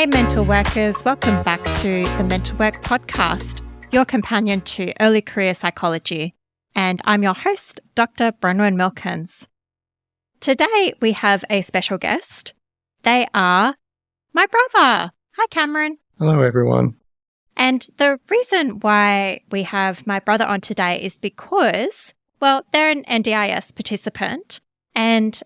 Hey mental workers, welcome back to the Mental Work Podcast, your companion to early career psychology. And I'm your host, Dr. Cameron Milkins. Today we have a special guest. They are my brother. Hi, Cameron. Hello, everyone. And the reason why we have my brother on today is because, well, they're an NDIS participant, and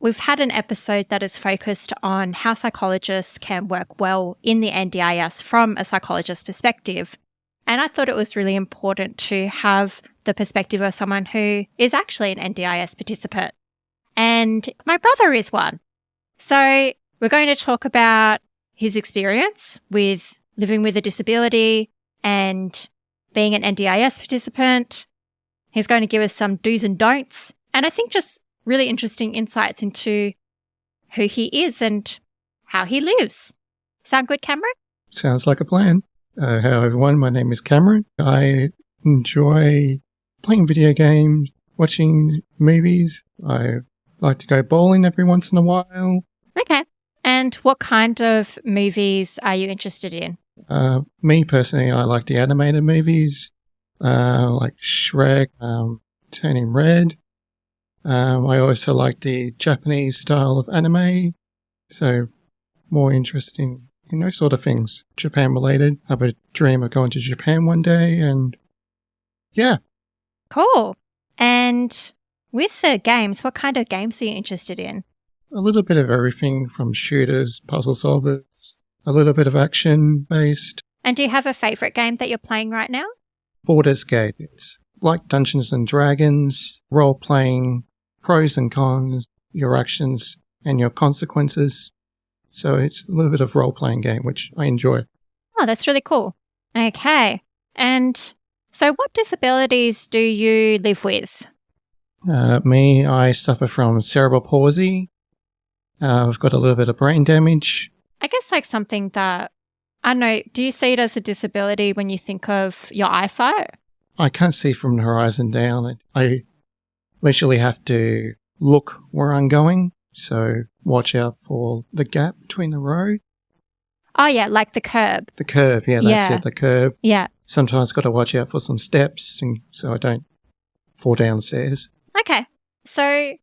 we've had an episode that is focused on how psychologists can work well in the NDIS from a psychologist's perspective. And I thought it was really important to have the perspective of someone who is actually an NDIS participant. And my brother is one. So we're going to talk about his experience with living with a disability and being an NDIS participant. He's going to give us some do's and don'ts. And I think just really interesting insights into who he is and how he lives. Sound good, Cameron? Sounds like a plan. Hello, everyone. My name is Cameron. I enjoy playing video games, watching movies. I like to go bowling every once in a while. Okay. And what kind of movies are you interested in? Me personally, I like the animated movies, like Shrek, Turning Red. I also like the Japanese style of anime, so more interesting in those sort of things, Japan related. I have a dream of going to Japan one day, and yeah. Cool. And with the games, what kind of games are you interested in? A little bit of everything from shooters, puzzle solvers, a little bit of action based. And do you have a favourite game that you're playing right now? Baldur's Gate. It's like Dungeons and Dragons, role-playing, pros and cons, your actions and your consequences. So it's a little bit of role-playing game, which I enjoy. Oh, that's really cool. Okay. And so what disabilities do you live with? Me, I suffer from cerebral palsy. I've got a little bit of brain damage. I guess like something that, I don't know, do you see it as a disability when you think of your eyesight? I can't see from the horizon down. I literally have to look where I'm going, so watch out for the gap between the road. Oh, yeah, like the curb. The curb, yeah, that's it, the curb. Yeah. Sometimes got to watch out for some steps so I don't fall downstairs. Okay. So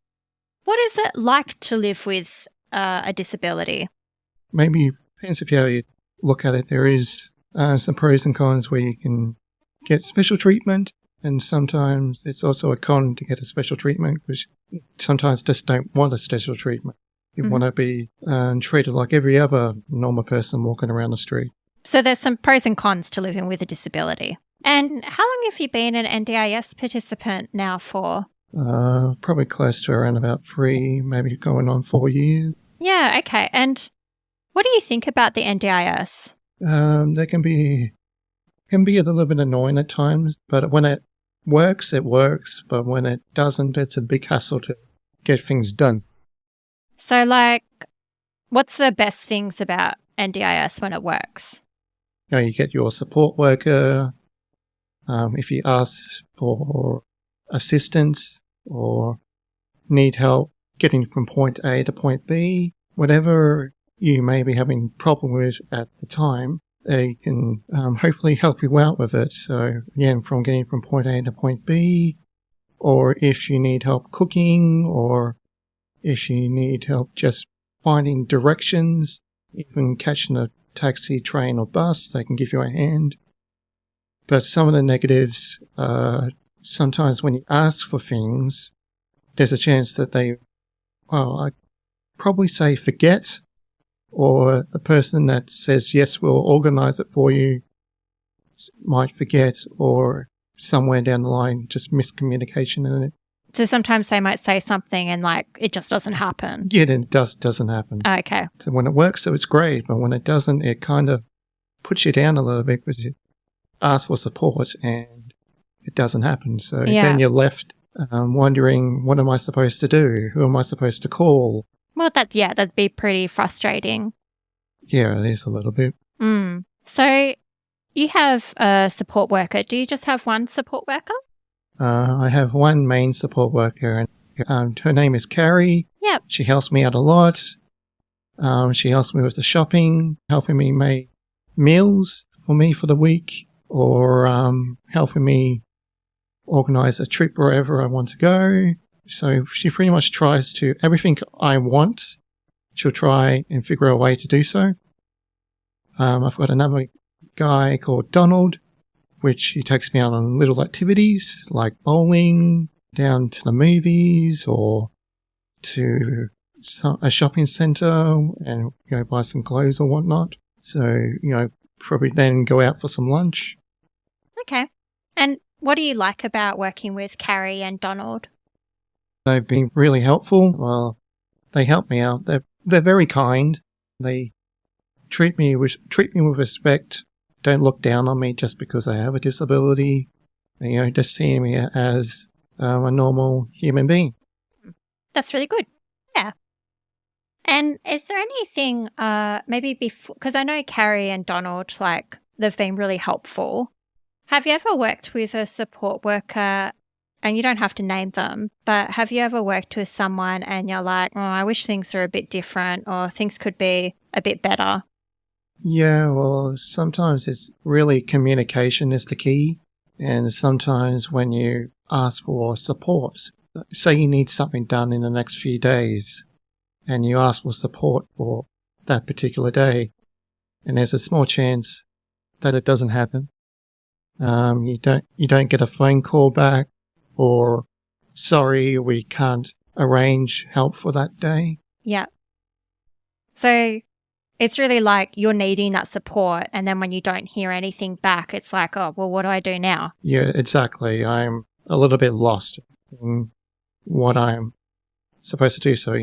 what is it like to live with a disability? Maybe depends if how you look at it. There is some pros and cons where you can get special treatment, and sometimes it's also a con to get a special treatment because you sometimes just don't want a special treatment. You want to be treated like every other normal person walking around the street. So there's some pros and cons to living with a disability. And how long have you been an NDIS participant now for? Probably close to around about 3, maybe going on 4 years. Yeah, okay. And what do you think about the NDIS? They can be a little bit annoying at times, but when it works, it works. But when it doesn't, it's a big hassle to get things done. So, like, what's the best things about NDIS when it works? You get your support worker. If you ask for assistance or need help getting from point A to point B, whatever you may be having problem with at the time, they can hopefully help you out with it. So again, from getting from point A to point B, or if you need help cooking, or if you need help just finding directions, even catching a taxi, train or bus, they can give you a hand. But some of the negatives, sometimes when you ask for things, there's a chance that I'd probably say forget, or the person that says, yes, we'll organize it for you, might forget, or somewhere down the line, just miscommunication in it. So sometimes they might say something and like it just doesn't happen. Yeah, then it doesn't happen. Okay. So when it works, so it's great, but when it doesn't, it kind of puts you down a little bit because you ask for support and it doesn't happen. So then you're left wondering, what am I supposed to do? Who am I supposed to call? Well, that'd be pretty frustrating. Yeah, it is a little bit. So you have a support worker. Do you just have one support worker? I have one main support worker, and her name is Carrie. Yep. She helps me out a lot. She helps me with the shopping, helping me make meals for me for the week, or helping me organise a trip wherever I want to go. So she pretty much tries to, everything I want, she'll try and figure a way to do so. I've got another guy called Donald, which he takes me out on little activities like bowling, down to the movies, or to a shopping centre and buy some clothes or whatnot. So, probably then go out for some lunch. Okay. And what do you like about working with Carrie and Donald? They've been really helpful. Well, they help me out. They're very kind. They treat me with respect. Don't look down on me just because I have a disability. Just seeing me as a normal human being. That's really good. Yeah. And is there anything maybe before, because I know Carrie and Donald, they've been really helpful. Have you ever worked with a support worker, and you don't have to name them, but have you ever worked with someone and you're like, oh, I wish things were a bit different or things could be a bit better? Yeah, well, sometimes it's really communication is the key. And sometimes when you ask for support, say you need something done in the next few days, and you ask for support for that particular day, and there's a small chance that it doesn't happen. You don't get a phone call back, or sorry, we can't arrange help for that day. Yeah. So it's really like you're needing that support, and then when you don't hear anything back, it's like, oh, well, what do I do now? Yeah, exactly. I'm a little bit lost in what I'm supposed to do, so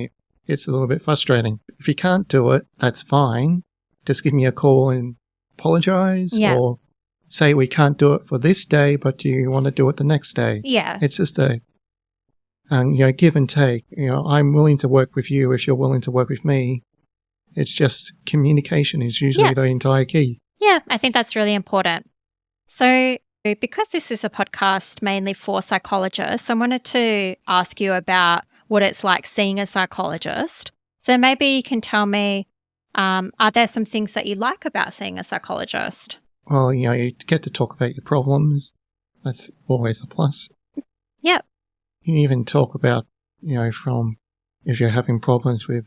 it's a little bit frustrating. If you can't do it, that's fine. Just give me a call and apologize, or say we can't do it for this day, but do you want to do it the next day? Yeah. It's just a give and take. I'm willing to work with you if you're willing to work with me. It's just communication is usually the entire key. Yeah, I think that's really important. So because this is a podcast mainly for psychologists, I wanted to ask you about what it's like seeing a psychologist. So maybe you can tell me, are there some things that you like about seeing a psychologist? Well, you get to talk about your problems. That's always a plus. Yep. You can even talk about, from if you're having problems with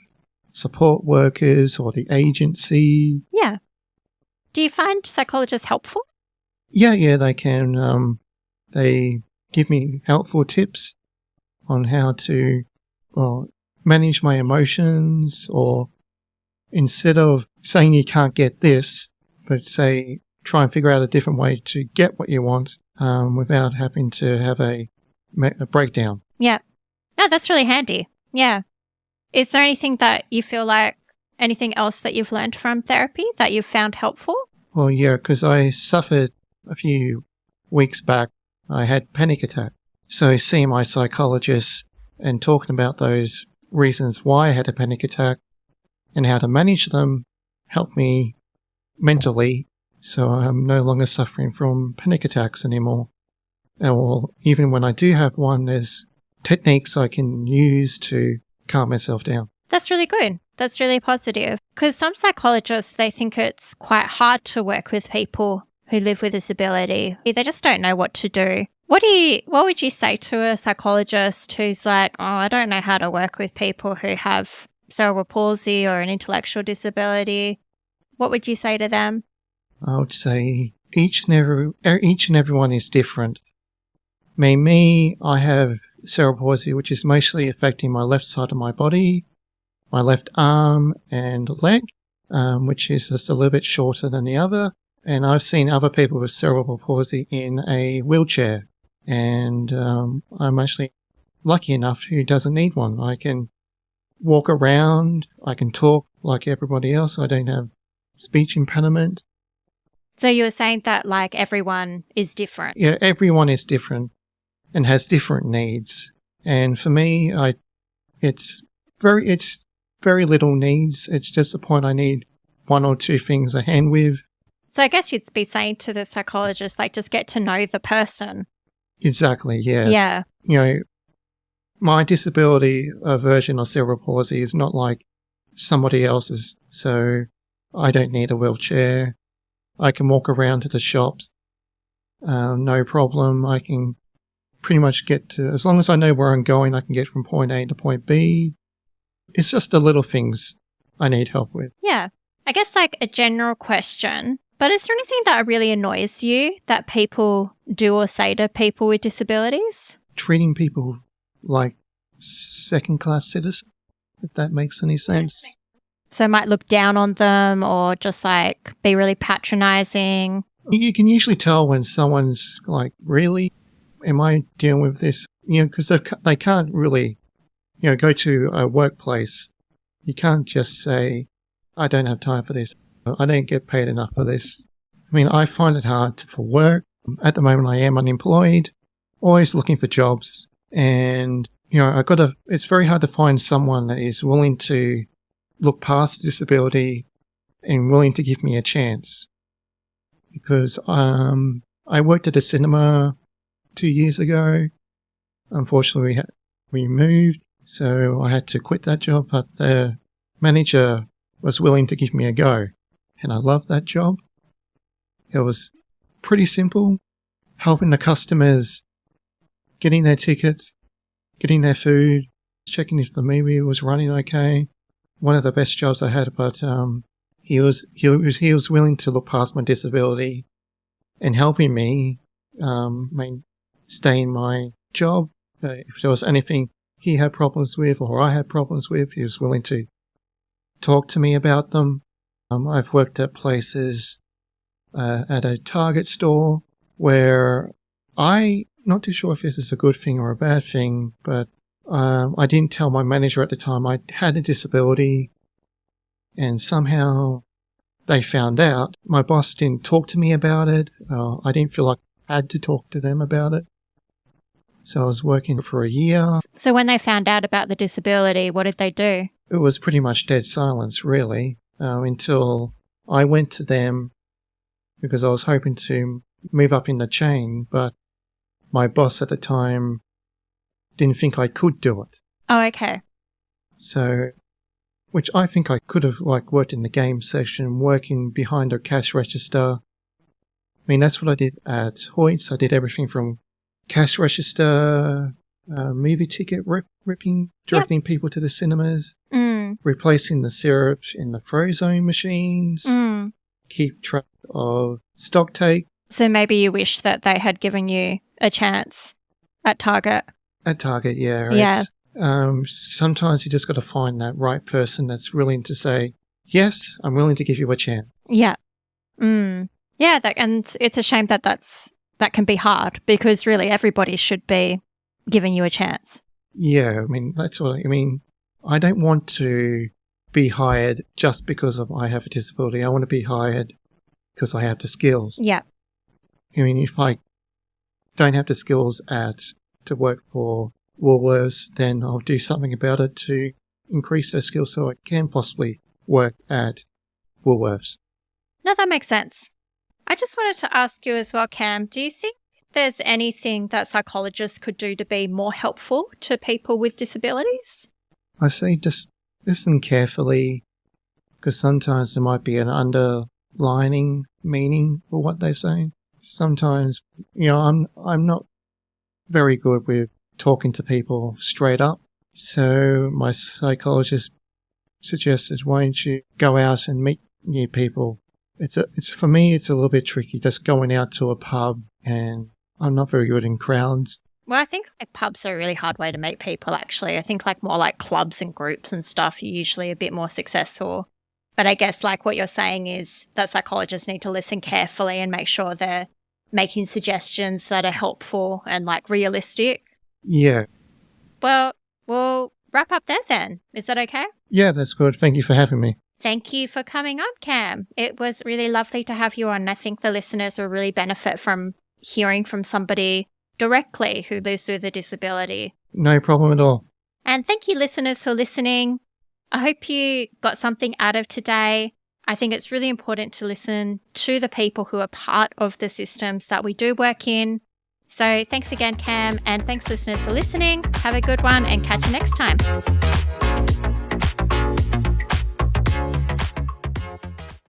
support workers or the agency. Yeah. Do you find psychologists helpful? Yeah, they can. They give me helpful tips on how to manage my emotions, or instead of saying you can't get this, but say try and figure out a different way to get what you want without having to have a breakdown. Yeah. No, that's really handy. Yeah. Is there anything that you feel like, anything else that you've learned from therapy that you've found helpful? Well, yeah, because I suffered a few weeks back. I had panic attack. So seeing my psychologist and talking about those reasons why I had a panic attack and how to manage them helped me mentally. So I'm no longer suffering from panic attacks anymore. Or even when I do have one, there's techniques I can use to calm myself down. That's really good. That's really positive. Because some psychologists, they think it's quite hard to work with people who live with disability. They just don't know what to do. What would you say to a psychologist who's like, oh, I don't know how to work with people who have cerebral palsy or an intellectual disability? What would you say to them? I would say each and everyone is different. Me, I have cerebral palsy, which is mostly affecting my left side of my body, my left arm and leg, which is just a little bit shorter than the other. And I've seen other people with cerebral palsy in a wheelchair. And I'm actually lucky enough who doesn't need one. I can walk around. I can talk like everybody else. I don't have speech impediment. So you were saying that like everyone is different. Yeah, everyone is different and has different needs. And for me, it's very little needs. It's just the point I need one or two things a hand with. So I guess you'd be saying to the psychologist, like, just get to know the person. Exactly, yeah. Yeah. My disability version of cerebral palsy is not like somebody else's. So I don't need a wheelchair. I can walk around to the shops, no problem. I can pretty much get to, as long as I know where I'm going, I can get from point A to point B. It's just the little things I need help with. Yeah. I guess like a general question, but is there anything that really annoys you that people do or say to people with disabilities? Treating people like second-class citizens, if that makes any sense. So might look down on them or just like be really patronizing. You can usually tell when someone's like, really, am I dealing with this? Because they can't really, go to a workplace. You can't just say, I don't have time for this. I don't get paid enough for this. I mean, I find it hard for work. At the moment, I am unemployed, always looking for jobs. And, it's very hard to find someone that is willing to look past disability and willing to give me a chance. Because I worked at a cinema 2 years ago. Unfortunately, we moved, so I had to quit that job. But the manager was willing to give me a go, and I loved that job. It was pretty simple, helping the customers, getting their tickets, getting their food, checking if the movie was running okay. One of the best jobs I had, but he was willing to look past my disability and helping me stay in my job. If there was anything he had problems with or I had problems with, he was willing to talk to me about them. I've worked at places at a Target store where not too sure if this is a good thing or a bad thing, but I didn't tell my manager at the time I had a disability, and somehow they found out. My boss didn't talk to me about it. I didn't feel like I had to talk to them about it. So I was working for a year. So when they found out about the disability, what did they do? It was pretty much dead silence, really, until I went to them because I was hoping to move up in the chain, but my boss at the time didn't think I could do it. Oh, okay. So, which I think I could have worked in the game section, working behind a cash register. I mean, that's what I did at Hoyt's. I did everything from cash register, movie ticket ripping, directing people to the cinemas, replacing the syrup in the Frozone machines, keep track of stock take. So maybe you wish that they had given you a chance at Target. At Target, yeah. Yeah. Sometimes you just got to find that right person that's willing to say, yes, I'm willing to give you a chance. Yeah. Yeah, and it's a shame that that can be hard because really everybody should be giving you a chance. Yeah, I mean, that's what I mean. I don't want to be hired just because I have a disability. I want to be hired because I have the skills. Yeah. I mean, if I don't have the skills to work for Woolworths, then I'll do something about it to increase their skills so I can possibly work at Woolworths. No, that makes sense. I just wanted to ask you as well, Cam, do you think there's anything that psychologists could do to be more helpful to people with disabilities? I say just listen carefully, because sometimes there might be an underlining meaning for what they say. Sometimes, I'm not very good with talking to people straight up. So my psychologist suggested, why don't you go out and meet new people? It's for me, it's a little bit tricky just going out to a pub, and I'm not very good in crowds. Well, I think pubs are a really hard way to meet people, actually. I think more like clubs and groups and stuff are usually a bit more successful. But I guess what you're saying is that psychologists need to listen carefully and make sure they're making suggestions that are helpful and realistic. Yeah. Well, we'll wrap up there then. Is that okay? Yeah, that's good. Thank you for having me. Thank you for coming on, Cam. It was really lovely to have you on. I think the listeners will really benefit from hearing from somebody directly who lives with a disability. No problem at all. And thank you, listeners, for listening. I hope you got something out of today. I think it's really important to listen to the people who are part of the systems that we do work in. So thanks again, Cam, and thanks, listeners, for listening. Have a good one and catch you next time.